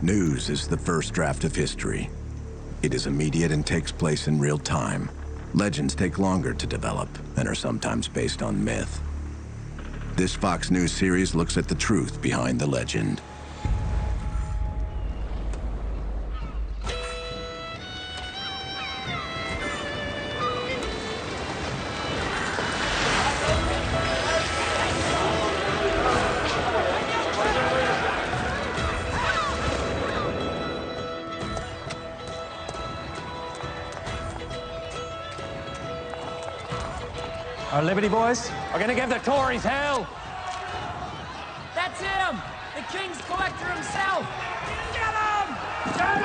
News is the first draft of history. It is immediate and takes place in real time. Legends take longer to develop and are sometimes based on myth. This Fox News series looks at the truth behind the legend. Our Liberty boys are gonna give the Tories hell. That's him! The King's Collector himself! Get him! Get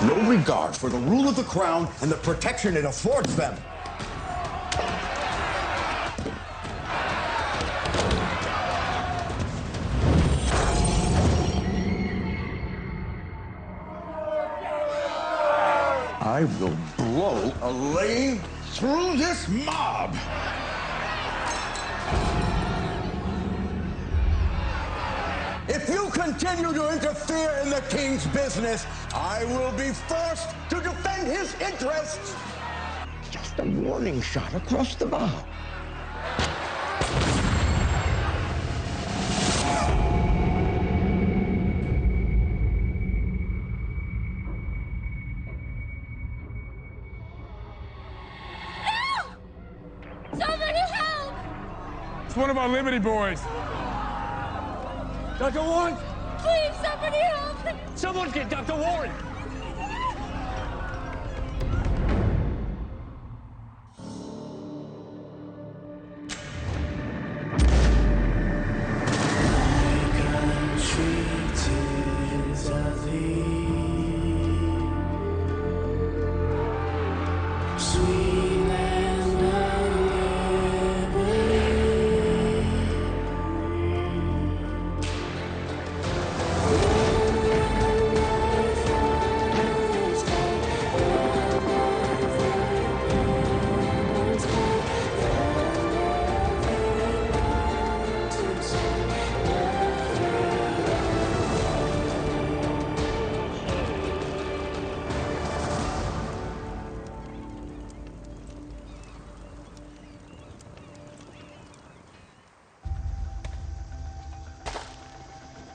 him! No regard for the rule of the crown and the protection it affords them. I will blow a lane through this mob. If you continue to interfere in the king's business, I will be forced to defend his interests. Just a warning shot across the bow. It's one of our Liberty boys. Dr. Warren! Please, somebody help me! Someone get Dr. Warren!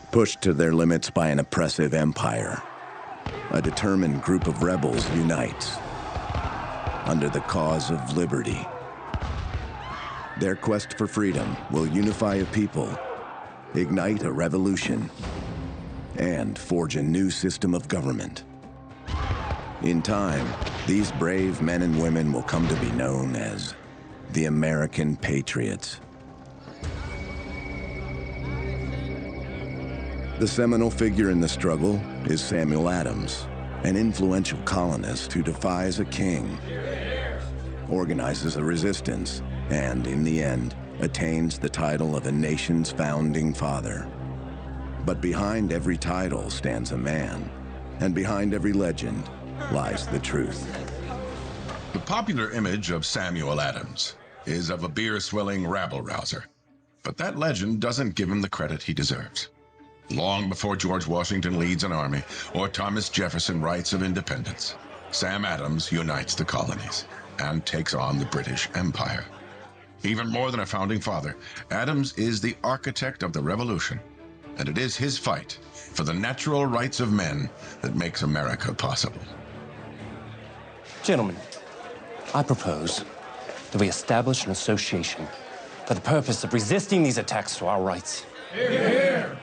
Pushed to their limits by an oppressive empire, a determined group of rebels unites under the cause of liberty. Their quest for freedom will unify a people, ignite a revolution, and forge a new system of government. In time, these brave men and women will come to be known as the American Patriots. The seminal figure in the struggle is Samuel Adams, an influential colonist who defies a king, organizes a resistance, and in the end, attains the title of a nation's founding father. But behind every title stands a man, and behind every legend lies the truth. The popular image of Samuel Adams is of a beer-swilling rabble-rouser, but that legend doesn't give him the credit he deserves. Long before George Washington leads an army or Thomas Jefferson writes of independence, Sam Adams unites the colonies and takes on the British Empire. Even more than a founding father, Adams is the architect of the Revolution, and it is his fight for the natural rights of men that makes America possible. Gentlemen, I propose that we establish an association for the purpose of resisting these attacks to our rights. Hear, hear.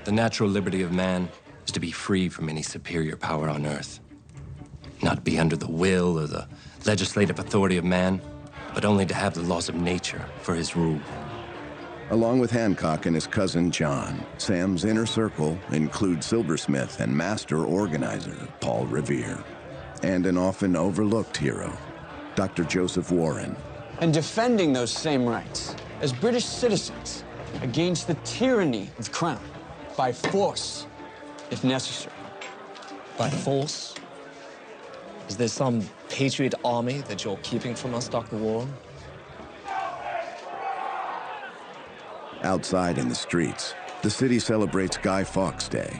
The natural liberty of man is to be free from any superior power on earth. Not be under the will or the legislative authority of man, but only to have the laws of nature for his rule. Along with Hancock and his cousin John, Sam's inner circle includes silversmith and master organizer Paul Revere, and an often overlooked hero, Dr. Joseph Warren. And defending those same rights as British citizens against the tyranny of the crown. By force, if necessary. By force? Is there some patriot army that you're keeping from us, Dr. Warren? Outside in the streets, the city celebrates Guy Fawkes Day.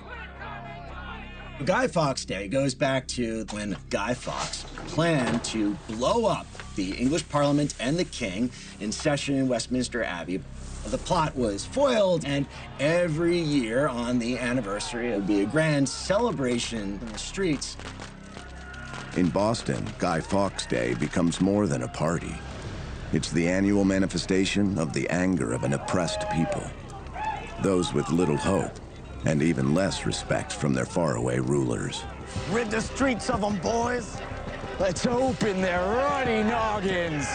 Guy Fawkes Day goes back to when Guy Fawkes planned to blow up the English Parliament and the King in session in Westminster Abbey. The plot was foiled, and every year on the anniversary, it would be a grand celebration in the streets. In Boston, Guy Fawkes Day becomes more than a party. It's the annual manifestation of the anger of an oppressed people. Those with little hope and even less respect from their faraway rulers. Rid the streets of them, boys. Let's open their ruddy noggins.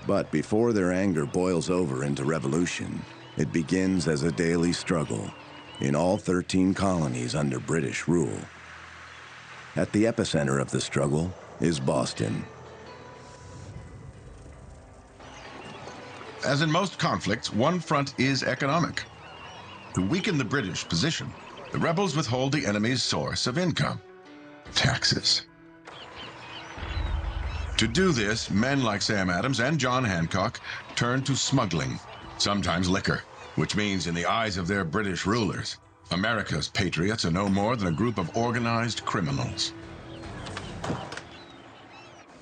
But before their anger boils over into revolution, it begins as a daily struggle in all 13 colonies under British rule. At the epicenter of the struggle is Boston. As in most conflicts, one front is economic. To weaken the British position, the rebels withhold the enemy's source of income, taxes. To do this, men like Sam Adams and John Hancock turn to smuggling, sometimes liquor, which means in the eyes of their British rulers, America's patriots are no more than a group of organized criminals.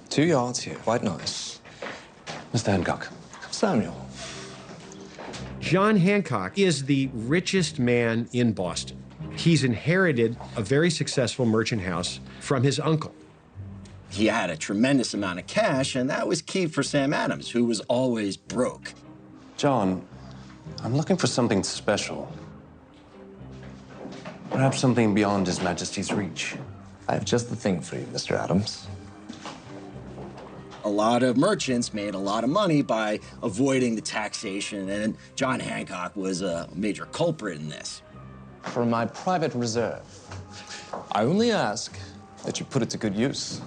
2 yards here, quite nice. Mr. Hancock. Samuel. John Hancock is the richest man in Boston. He's inherited a very successful merchant house from his uncle. He had a tremendous amount of cash, and that was key for Sam Adams, who was always broke. John, I'm looking for something special. Perhaps something beyond His Majesty's reach. I have just the thing for you, Mr. Adams. A lot of merchants made a lot of money by avoiding the taxation, and John Hancock was a major culprit in this. For my private reserve, I only ask that you put it to good use.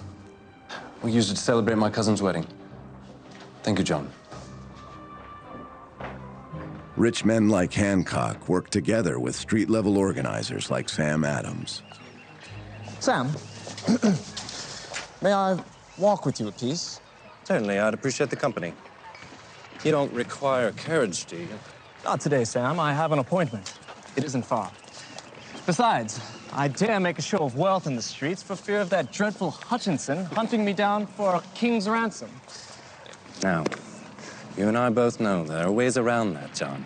We'll use it to celebrate my cousin's wedding. Thank you, John. Rich men like Hancock work together with street-level organizers like Sam Adams. Sam, may I walk with you a piece? Certainly, I'd appreciate the company. You don't require carriage, do you? Not today, Sam. I have an appointment. It isn't far. Besides, I dare make a show of wealth in the streets for fear of that dreadful Hutchinson hunting me down for a king's ransom. Now, you and I both know there are ways around that, John.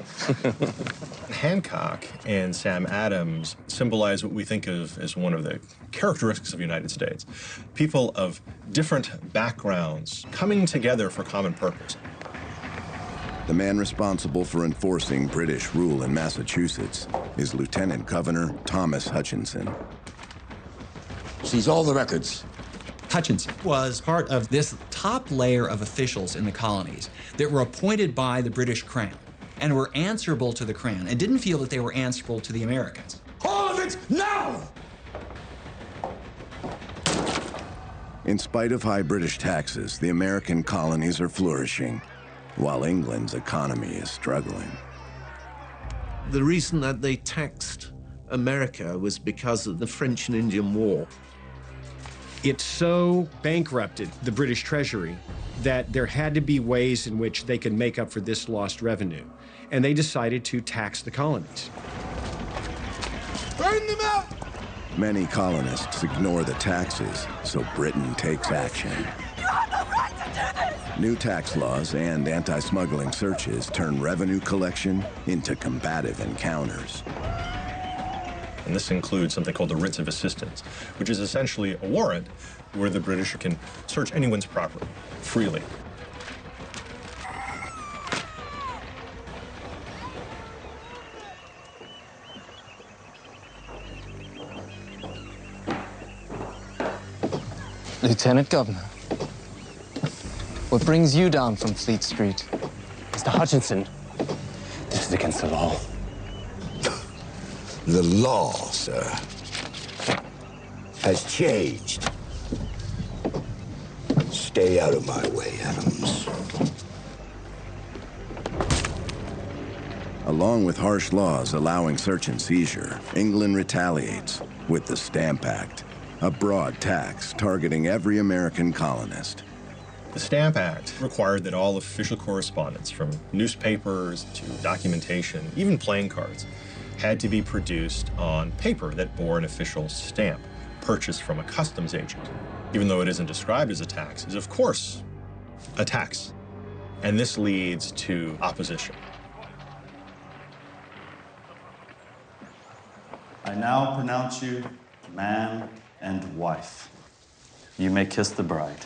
Hancock and Sam Adams symbolize what we think of as one of the characteristics of the United States. People of different backgrounds coming together for common purpose. The man responsible for enforcing British rule in Massachusetts is Lieutenant Governor Thomas Hutchinson. Seize all the records. Hutchinson was part of this top layer of officials in the colonies that were appointed by the British Crown and were answerable to the Crown and didn't feel that they were answerable to the Americans. All of it now! In spite of high British taxes, the American colonies are flourishing, while England's economy is struggling. The reason that they taxed America was because of the French and Indian War. It so bankrupted the British Treasury that there had to be ways in which they could make up for this lost revenue. And they decided to tax the colonies. Burn them out! Many colonists ignore the taxes, so Britain takes action. You have the right to do this! New tax laws and anti-smuggling searches turn revenue collection into combative encounters. And this includes something called the writs of assistance, which is essentially a warrant where the British can search anyone's property freely. Lieutenant Governor, what brings you down from Fleet Street? Mr. Hutchinson, this is against the law. The law, sir, has changed. Stay out of my way, Adams. Along with harsh laws allowing search and seizure, England retaliates with the Stamp Act, a broad tax targeting every American colonist. The Stamp Act required that all official correspondence, from newspapers to documentation, even playing cards, had to be produced on paper that bore an official stamp, purchased from a customs agent. Even though it isn't described as a tax, it is of course a tax. And this leads to opposition. I now pronounce you man and wife. You may kiss the bride.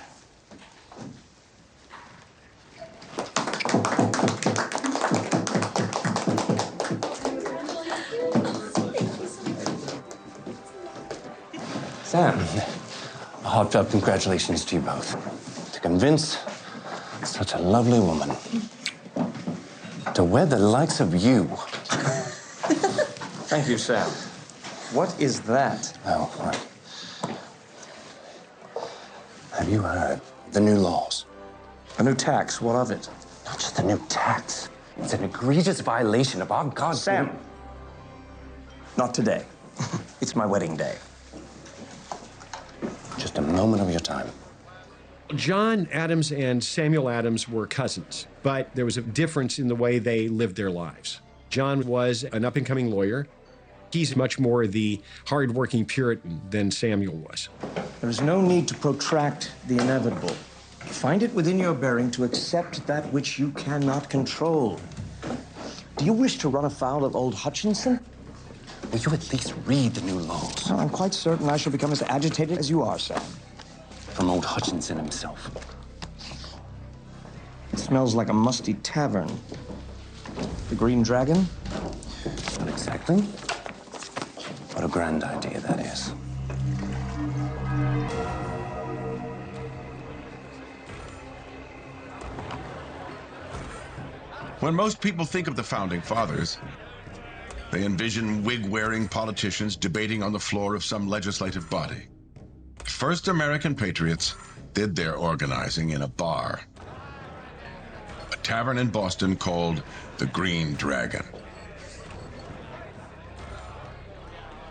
Sam, a heartfelt congratulations to you both. To convince such a lovely woman to wed the likes of you. Thank you, Sam. What is that? Oh, right. Have you heard the new laws? A new tax, what of it? Not just a new tax. It's an egregious violation of our God's... Sam, not today. It's my wedding day. Just a moment of your time. John Adams and Samuel Adams were cousins, but there was a difference in the way they lived their lives. John was an up-and-coming lawyer. He's much more the hard-working Puritan than Samuel was. There is no need to protract the inevitable. Find it within your bearing to accept that which you cannot control. Do you wish to run afoul of old Hutchinson? Will you at least read the new laws? Well, I'm quite certain I shall become as agitated as you are, sir. From old Hutchinson himself. It smells like a musty tavern. The Green Dragon? Not exactly. What a grand idea that is. When most people think of the Founding Fathers, they envision wig-wearing politicians debating on the floor of some legislative body. First American patriots did their organizing in a bar, a tavern in Boston called the Green Dragon.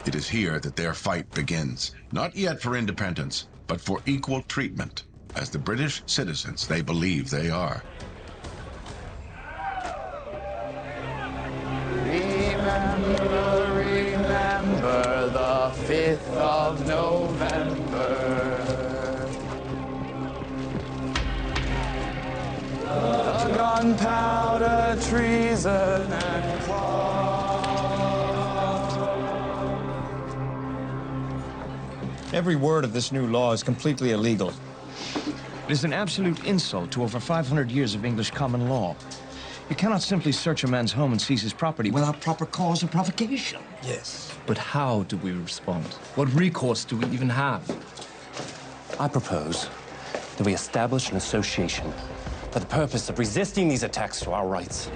It is here that their fight begins, not yet for independence, but for equal treatment as the British citizens they believe they are. Remember the 5th of November. The gunpowder, treason, and Every word of this new law is completely illegal. It is an absolute insult to over 500 years of English common law. You cannot simply search a man's home and seize his property without proper cause or provocation. Yes. But how do we respond? What recourse do we even have? I propose that we establish an association for the purpose of resisting these attacks to our rights.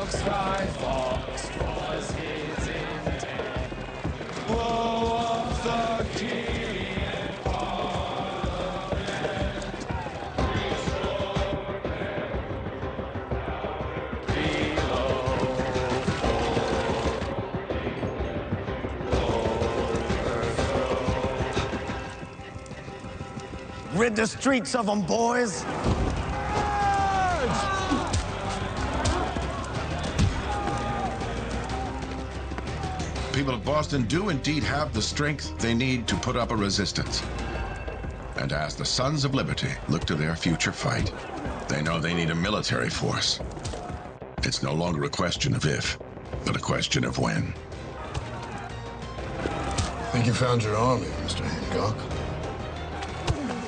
Sky Fox was his intent. Blow up the king and parliament. Rid the streets of them, boys! People of Boston do indeed have the strength they need to put up a resistance. And as the Sons of Liberty look to their future fight, they know they need a military force. It's no longer a question of if, but a question of when. I think you found your army, Mr. Hancock.